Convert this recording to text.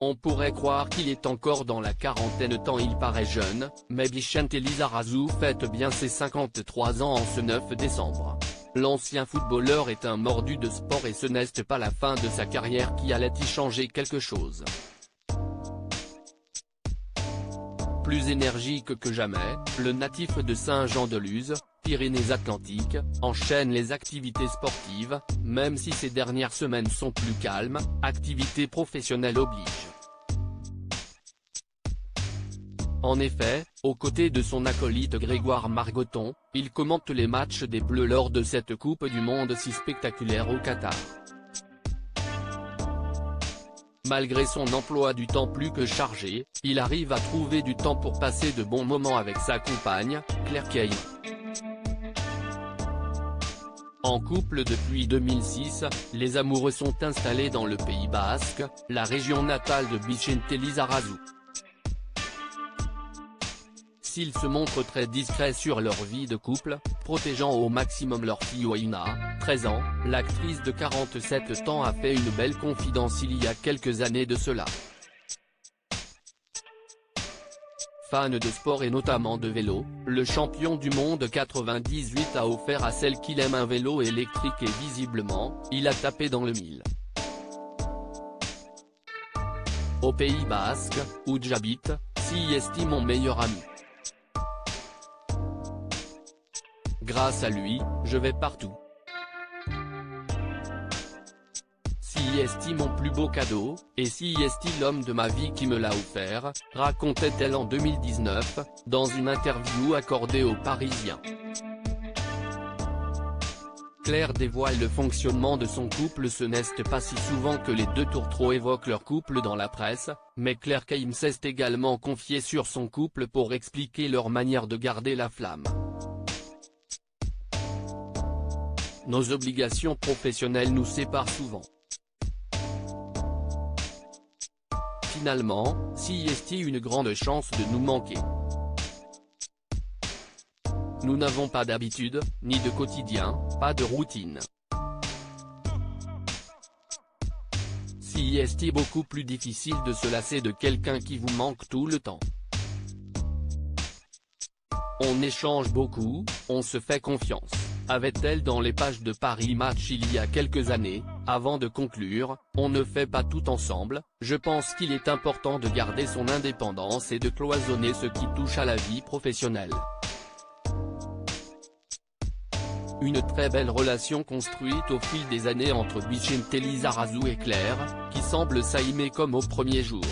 On pourrait croire qu'il est encore dans la quarantaine tant il paraît jeune, mais Vicente Lizarazu fête bien ses 53 ans en ce 9 décembre. L'ancien footballeur est un mordu de sport et ce n'est pas la fin de sa carrière qui allait y changer quelque chose. Plus énergique que jamais, le natif de Saint-Jean-de-Luz, Pyrénées-Atlantiques, enchaîne les activités sportives, même si ces dernières semaines sont plus calmes, activité professionnelle oblige. En effet, aux côtés de son acolyte Grégoire Margoton, il commente les matchs des Bleus lors de cette Coupe du Monde si spectaculaire au Qatar. Malgré son emploi du temps plus que chargé, il arrive à trouver du temps pour passer de bons moments avec sa compagne, Claire Caïm. En couple depuis 2006, les amoureux sont installés dans le Pays Basque, la région natale de Vicente Lizarazu. S'ils se montrent très discrets sur leur vie de couple, protégeant au maximum leur fille Oina, 13 ans, l'actrice de 47 ans a fait une belle confidence il y a quelques années de cela. Fan de sport et notamment de vélo, le champion du monde 98 a offert à celle qu'il aime un vélo électrique et visiblement, il a tapé dans le mille. Au Pays Basque, où j'habite, si est mon meilleur ami. Grâce à lui, je vais partout. Si est mon plus beau cadeau, et si est l'homme de ma vie qui me l'a offert, racontait-elle en 2019, dans une interview accordée aux Parisiens. Claire dévoile le fonctionnement de son couple. Ce n'est pas si souvent que les deux tourtereaux évoquent leur couple dans la presse, mais Claire Caïm s'est également confiée sur son couple pour expliquer leur manière de garder la flamme. Nos obligations professionnelles nous séparent souvent. Finalement, si est une grande chance de nous manquer. Nous n'avons pas d'habitude, ni de quotidien, pas de routine. Si est beaucoup plus difficile de se lasser de quelqu'un qui vous manque tout le temps. On échange beaucoup, on se fait confiance, avait-elle dans les pages de Paris Match il y a quelques années. Avant de conclure, on ne fait pas tout ensemble, je pense qu'il est important de garder son indépendance et de cloisonner ce qui touche à la vie professionnelle. Une très belle relation construite au fil des années entre Vicente Lizarazu et Claire, qui semble s'aimer comme au premier jour.